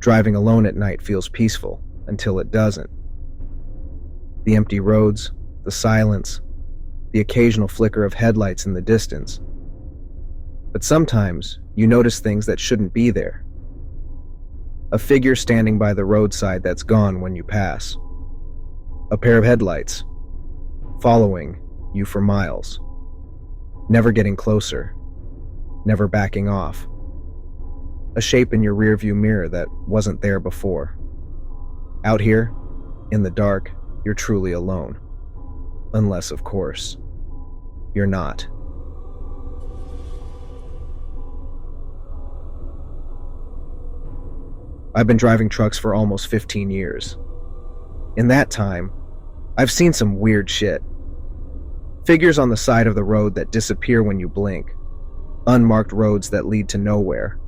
Driving alone at night feels peaceful until it doesn't. The empty roads, the silence, the occasional flicker of headlights in the distance. But sometimes you notice things that shouldn't be there. A figure standing by the roadside that's gone when you pass. A pair of headlights, following you for miles. Never getting closer, never backing off. A shape in your rearview mirror that wasn't there before. Out here, in the dark, you're truly alone. Unless, of course, you're not. I've been driving trucks for almost 15 years. In that time, I've seen some weird shit. Figures on the side of the road that disappear when you blink. Unmarked roads that lead to nowhere.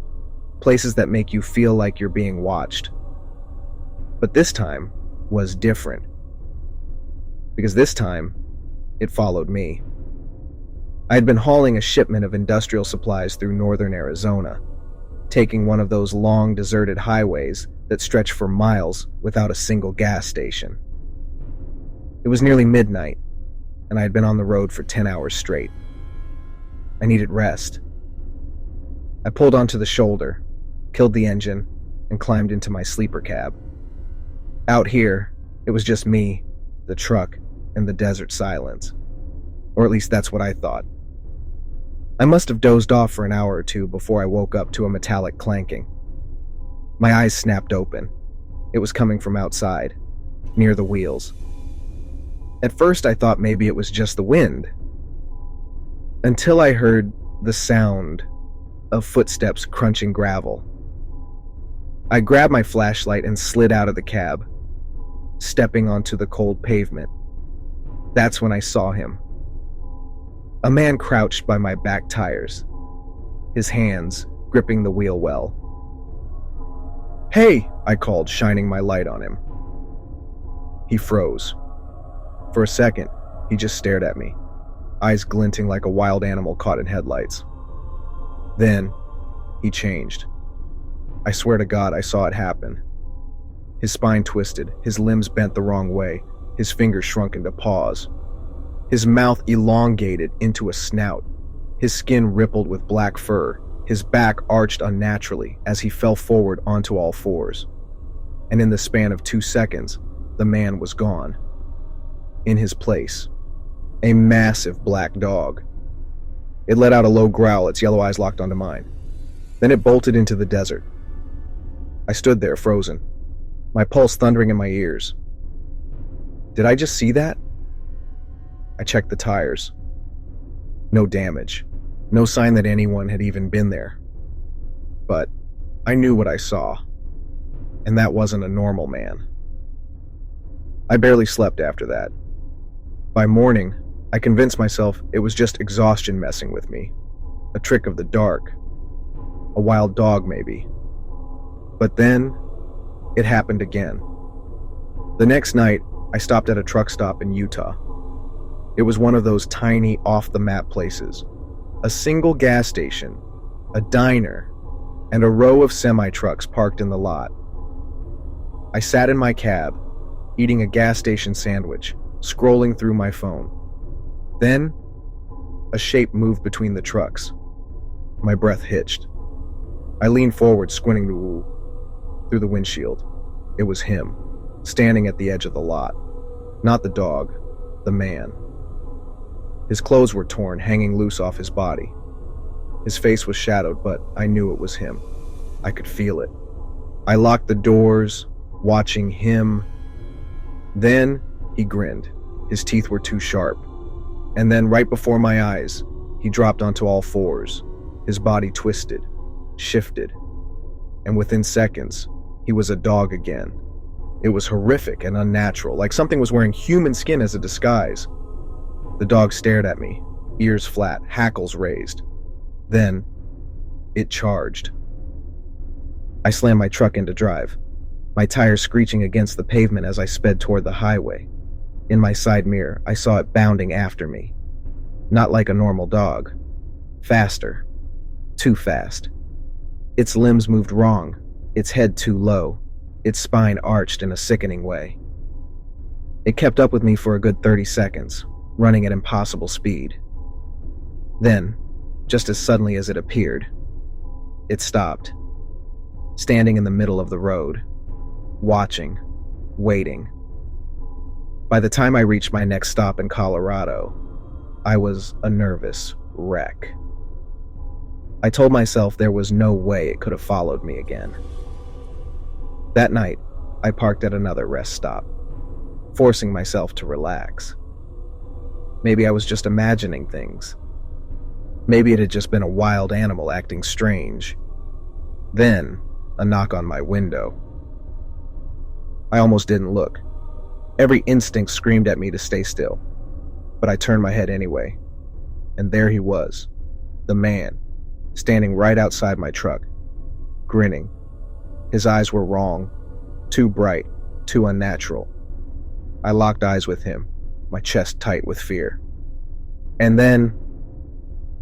Places that make you feel like you're being watched. But this time was different. Because this time, it followed me. I had been hauling a shipment of industrial supplies through northern Arizona, taking one of those long, deserted highways that stretch for miles without a single gas station. It was nearly midnight, and I had been on the road for 10 hours straight. I needed rest. I pulled onto the shoulder, killed the engine, and climbed into my sleeper cab. Out here, it was just me, the truck, and the desert silence. Or at least that's what I thought. I must have dozed off for an hour or two before I woke up to a metallic clanking. My eyes snapped open. It was coming from outside, near the wheels. At first I thought maybe it was just the wind, until I heard the sound of footsteps crunching gravel. I grabbed my flashlight and slid out of the cab, stepping onto the cold pavement. That's when I saw him. A man crouched by my back tires, his hands gripping the wheel well. "Hey!" I called, shining my light on him. He froze. For a second, he just stared at me, eyes glinting like a wild animal caught in headlights. Then, he changed. I swear to God I saw it happen. His spine twisted, his limbs bent the wrong way, his fingers shrunk into paws. His mouth elongated into a snout. His skin rippled with black fur. His back arched unnaturally as he fell forward onto all fours. And in the span of 2 seconds, the man was gone. In his place, a massive black dog. It let out a low growl, its yellow eyes locked onto mine. Then it bolted into the desert. I stood there, frozen, my pulse thundering in my ears. Did I just see that? I checked the tires. No damage. No sign that anyone had even been there. But I knew what I saw, and that wasn't a normal man. I barely slept after that. By morning, I convinced myself it was just exhaustion messing with me. A trick of the dark. A wild dog, maybe. But then, it happened again. The next night, I stopped at a truck stop in Utah. It was one of those tiny, off-the-map places. A single gas station, a diner, and a row of semi-trucks parked in the lot. I sat in my cab, eating a gas station sandwich, scrolling through my phone. Then, a shape moved between the trucks. My breath hitched. I leaned forward, squinting through the windshield. It was him, standing at the edge of the lot. Not the dog, the man. His clothes were torn, hanging loose off his body. His face was shadowed, but I knew it was him. I could feel it. I locked the doors, watching him. Then he grinned. His teeth were too sharp. And then, right before my eyes, he dropped onto all fours. His body twisted, shifted. And within seconds, he was a dog again. It was horrific and unnatural, like something was wearing human skin as a disguise. The dog stared at me, ears flat, hackles raised. Then, it charged. I slammed my truck into drive, my tires screeching against the pavement as I sped toward the highway. In my side mirror, I saw it bounding after me. Not like a normal dog. Faster. Too fast. Its limbs moved wrong, its head too low, its spine arched in a sickening way. It kept up with me for a good 30 seconds, running at impossible speed. Then, just as suddenly as it appeared, it stopped, standing in the middle of the road, watching, waiting. By the time I reached my next stop in Colorado, I was a nervous wreck. I told myself there was no way it could have followed me again. That night, I parked at another rest stop, forcing myself to relax. Maybe I was just imagining things. Maybe it had just been a wild animal acting strange. Then, a knock on my window. I almost didn't look. Every instinct screamed at me to stay still, but I turned my head anyway. And there he was, the man, standing right outside my truck, grinning. His eyes were wrong, too bright, too unnatural. I locked eyes with him, my chest tight with fear. And then,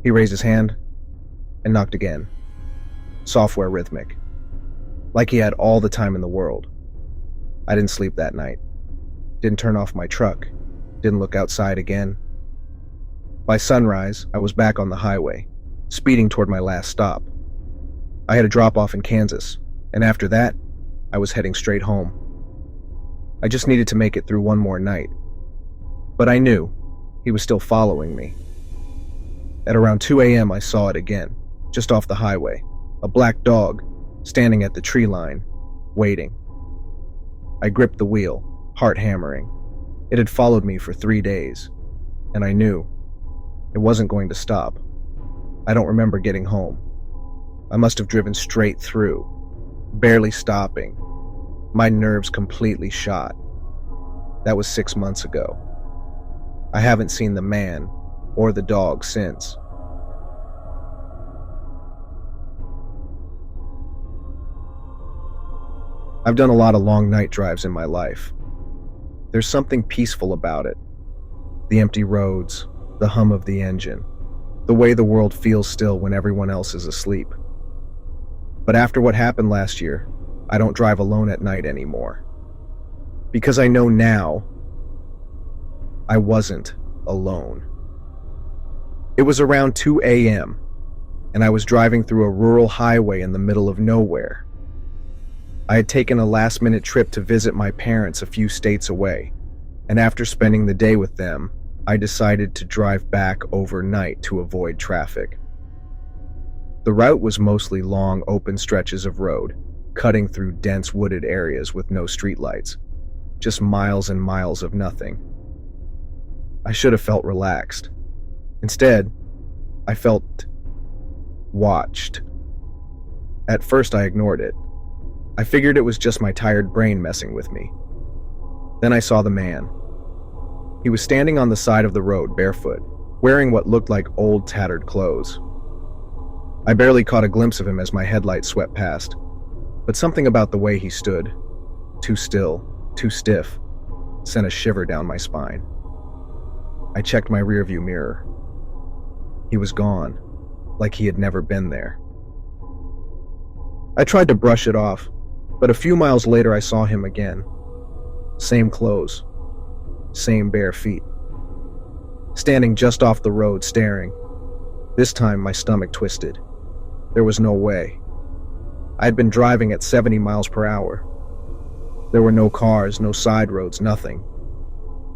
he raised his hand and knocked again, software rhythmic, like he had all the time in the world. I didn't sleep that night, didn't turn off my truck, didn't look outside again. By sunrise, I was back on the highway, speeding toward my last stop. I had a drop-off in Kansas, and after that, I was heading straight home. I just needed to make it through one more night. But I knew he was still following me. At around 2 a.m., I saw it again, just off the highway, a black dog standing at the tree line, waiting. I gripped the wheel, heart hammering. It had followed me for 3 days, and I knew it wasn't going to stop. I don't remember getting home. I must have driven straight through, barely stopping, my nerves completely shot. That was 6 months ago. I haven't seen the man or the dog since. I've done a lot of long night drives in my life. There's something peaceful about it. The empty roads, the hum of the engine, the way the world feels still when everyone else is asleep. But after what happened last year, I don't drive alone at night anymore. Because I know now I wasn't alone. It was around 2 a.m., and I was driving through a rural highway in the middle of nowhere. I had taken a last-minute trip to visit my parents a few states away, and after spending the day with them, I decided to drive back overnight to avoid traffic. The route was mostly long, open stretches of road, cutting through dense wooded areas with no streetlights, just miles and miles of nothing. I should have felt relaxed. Instead, I felt watched. At first, I ignored it. I figured it was just my tired brain messing with me. Then I saw the man. He was standing on the side of the road, barefoot, wearing what looked like old, tattered clothes. I barely caught a glimpse of him as my headlights swept past, but something about the way he stood, too still, too stiff, sent a shiver down my spine. I checked my rearview mirror. He was gone, like he had never been there. I tried to brush it off, but a few miles later I saw him again. Same clothes, same bare feet. Standing just off the road, staring. This time my stomach twisted. There was no way. I had been driving at 70 miles per hour. There were no cars, no side roads, nothing.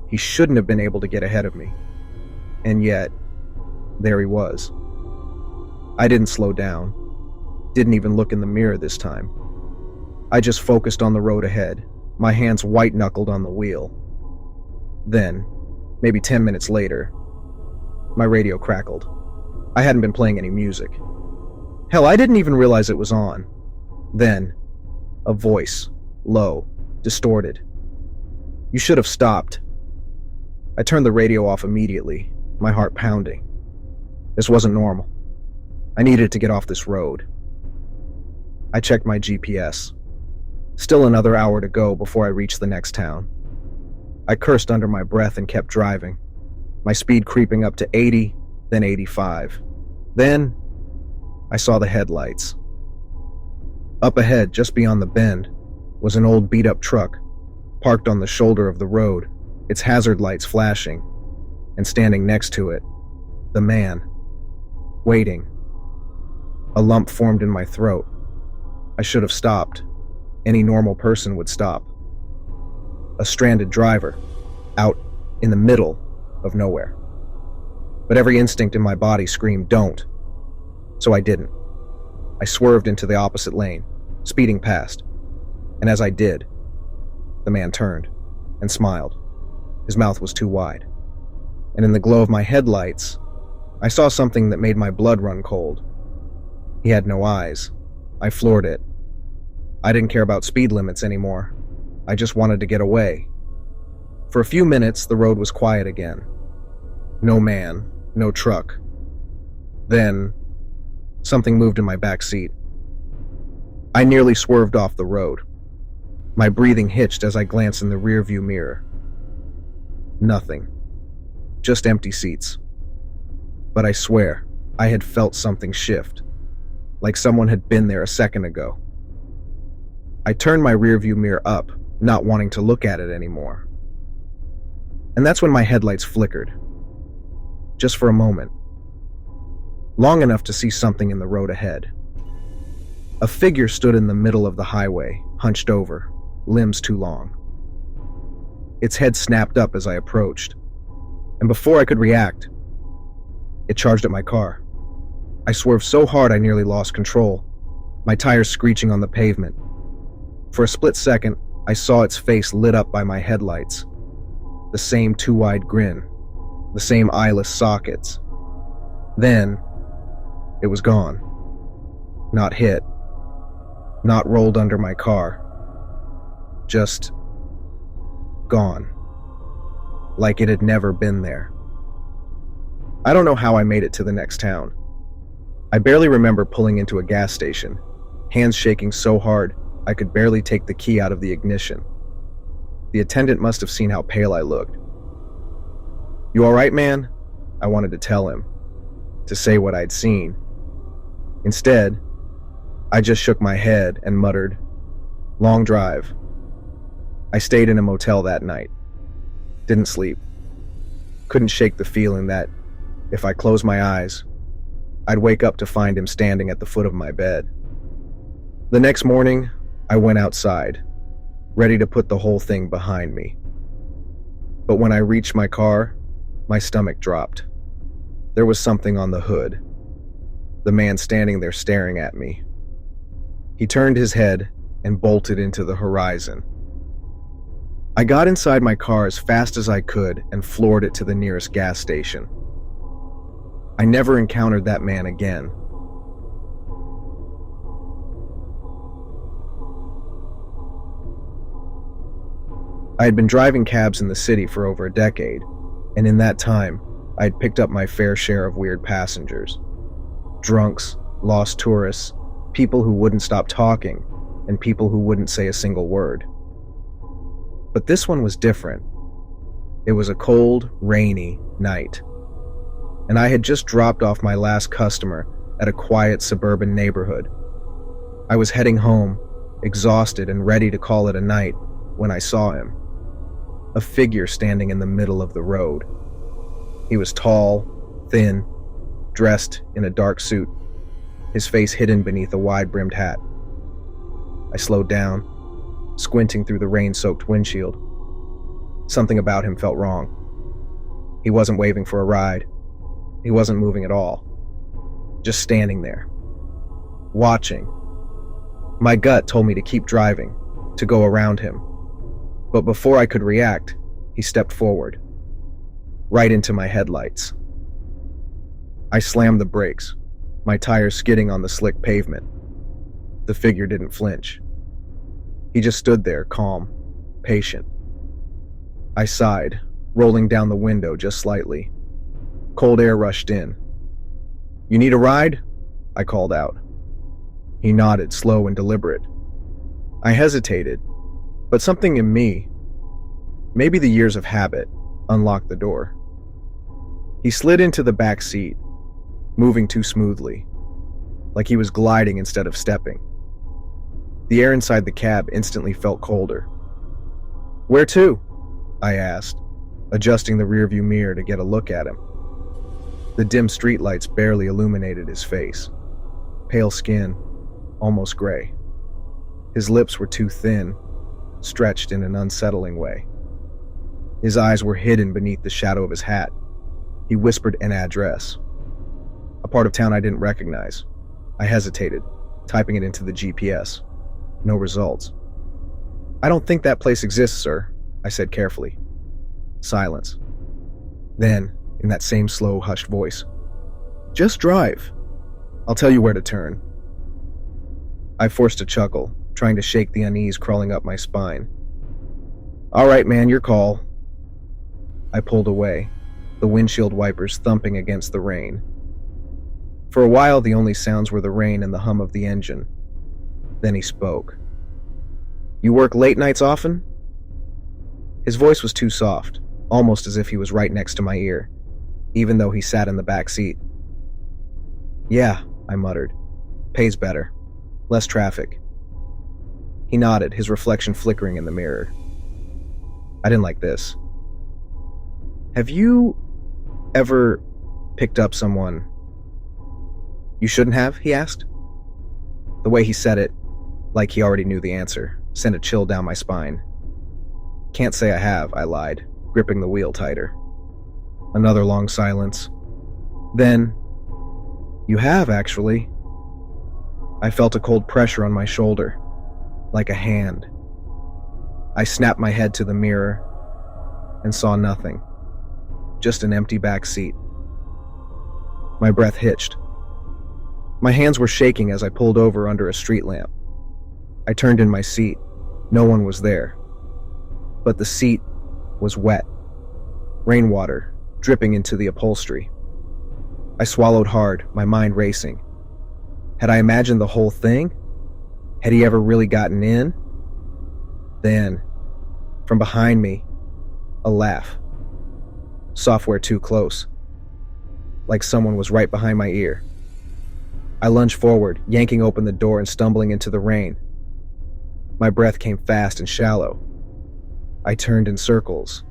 He shouldn't have been able to get ahead of me. And yet, there he was. I didn't slow down. Didn't even look in the mirror this time. I just focused on the road ahead, my hands white-knuckled on the wheel. Then, maybe 10 minutes later, my radio crackled. I hadn't been playing any music. Hell, I didn't even realize it was on. Then, a voice, low, distorted. "You should have stopped." I turned the radio off immediately, my heart pounding. This wasn't normal. I needed to get off this road. I checked my GPS. Still another hour to go before I reached the next town. I cursed under my breath and kept driving, my speed creeping up to 80, then 85. Then, I saw the headlights. Up ahead, just beyond the bend, was an old beat-up truck, parked on the shoulder of the road, its hazard lights flashing, and standing next to it, the man, waiting. A lump formed in my throat. I should have stopped. Any normal person would stop. A stranded driver, out in the middle of nowhere. But every instinct in my body screamed, "Don't." So I didn't. I swerved into the opposite lane, speeding past. And as I did, the man turned and smiled. His mouth was too wide. And in the glow of my headlights, I saw something that made my blood run cold. He had no eyes. I floored it. I didn't care about speed limits anymore. I just wanted to get away. For a few minutes, the road was quiet again. No man, no truck. Then, something moved in my back seat. I nearly swerved off the road. My breathing hitched as I glanced in the rearview mirror. Nothing. Just empty seats. But I swear, I had felt something shift, like someone had been there a second ago. I turned my rearview mirror up, not wanting to look at it anymore. And that's when my headlights flickered. Just for a moment. Long enough to see something in the road ahead. A figure stood in the middle of the highway, hunched over, limbs too long. Its head snapped up as I approached, and before I could react, it charged at my car. I swerved so hard I nearly lost control, my tires screeching on the pavement. For a split second, I saw its face lit up by my headlights. The same too-wide grin, the same eyeless sockets. Then, it was gone. Not hit. Not rolled under my car. Just gone. Like it had never been there. I don't know how I made it to the next town. I barely remember pulling into a gas station, hands shaking so hard I could barely take the key out of the ignition. The attendant must have seen how pale I looked. "You all right, man?" I wanted to tell him, to say what I'd seen. Instead, I just shook my head and muttered, "Long drive." I stayed in a motel that night. Didn't sleep. Couldn't shake the feeling that, if I closed my eyes, I'd wake up to find him standing at the foot of my bed. The next morning, I went outside, ready to put the whole thing behind me. But when I reached my car, my stomach dropped. There was something on the hood. The man standing there staring at me. He turned his head and bolted into the horizon. I got inside my car as fast as I could and floored it to the nearest gas station. I never encountered that man again. I had been driving cabs in the city for over a decade, and in that time, I had picked up my fair share of weird passengers. Drunks, lost tourists, people who wouldn't stop talking, and people who wouldn't say a single word. But this one was different. It was a cold, rainy night, and I had just dropped off my last customer at a quiet suburban neighborhood. I was heading home, exhausted and ready to call it a night, when I saw him. A figure standing in the middle of the road. He was tall, thin, dressed in a dark suit, his face hidden beneath a wide-brimmed hat. I slowed down, squinting through the rain-soaked windshield. Something about him felt wrong. He wasn't waving for a ride. He wasn't moving at all. Just standing there, watching. My gut told me to keep driving, to go around him. But before I could react, he stepped forward, right into my headlights. I slammed the brakes, my tires skidding on the slick pavement. The figure didn't flinch. He just stood there, calm, patient. I sighed, rolling down the window just slightly. Cold air rushed in. "You need a ride?" I called out. He nodded, slow and deliberate. I hesitated, but something in me, maybe the years of habit, unlocked the door. He slid into the back seat, moving too smoothly, like he was gliding instead of stepping. The air inside the cab instantly felt colder. "Where to?" I asked, adjusting the rearview mirror to get a look at him. The dim streetlights barely illuminated his face. Pale skin, almost gray. His lips were too thin, stretched in an unsettling way. His eyes were hidden beneath the shadow of his hat. He whispered an address. A part of town I didn't recognize. I hesitated, typing it into the GPS. No results. "I don't think that place exists, sir," I said carefully. Silence. Then, in that same slow, hushed voice, "Just drive. I'll tell you where to turn." I forced a chuckle, trying to shake the unease crawling up my spine. "All right, man, your call." I pulled away, the windshield wipers thumping against the rain. For a while, the only sounds were the rain and the hum of the engine. Then he spoke. "You work late nights often?" His voice was too soft, almost as if he was right next to my ear, even though he sat in the back seat. "Yeah," I muttered. "Pays better. Less traffic." He nodded, his reflection flickering in the mirror. I didn't like this. "Have you ever picked up someone you shouldn't have?" he asked. The way he said it, like he already knew the answer, sent a chill down my spine. "Can't say I have," I lied, gripping the wheel tighter. Another long silence. Then, "You have, actually." I felt a cold pressure on my shoulder, like a hand. I snapped my head to the mirror and saw nothing, just an empty back seat. My breath hitched. My hands were shaking as I pulled over under a street lamp. I turned in my seat. No one was there. But the seat was wet. Rainwater dripping into the upholstery. I swallowed hard, my mind racing. Had I imagined the whole thing? Had he ever really gotten in? Then, from behind me, a laugh. Software too close. Like someone was right behind my ear. I lunged forward, yanking open the door and stumbling into the rain. My breath came fast and shallow. I turned in circles,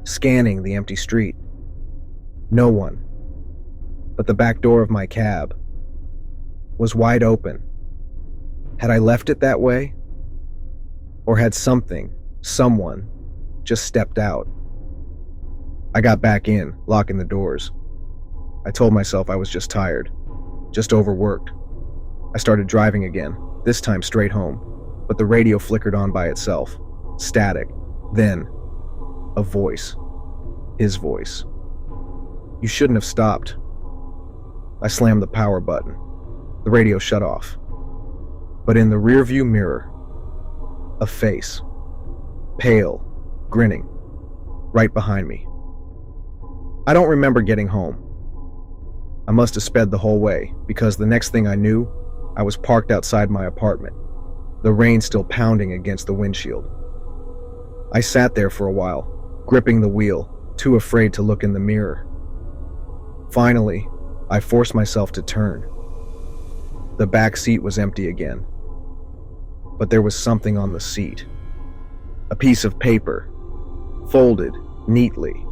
scanning the empty street. No one. But the back door of my cab was wide open. Had I left it that way? Or had someone, just stepped out? I got back in, locking the doors. I told myself I was just tired, just overworked. I started driving again, this time straight home, but the radio flickered on by itself, static. Then, a voice. His voice. "You shouldn't have stopped." I slammed the power button. The radio shut off. But in the rearview mirror, a face. Pale, grinning, right behind me. I don't remember getting home. I must have sped the whole way, because the next thing I knew, I was parked outside my apartment, the rain still pounding against the windshield. I sat there for a while, gripping the wheel, too afraid to look in the mirror. Finally, I forced myself to turn. The back seat was empty again. But there was something on the seat. A piece of paper, folded neatly,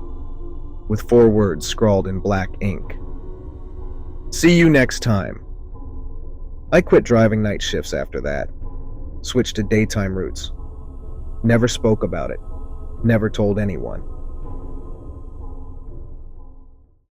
with 4 words scrawled in black ink. "See you next time." I quit driving night shifts after that, switched to daytime routes. Never spoke about it, never told anyone.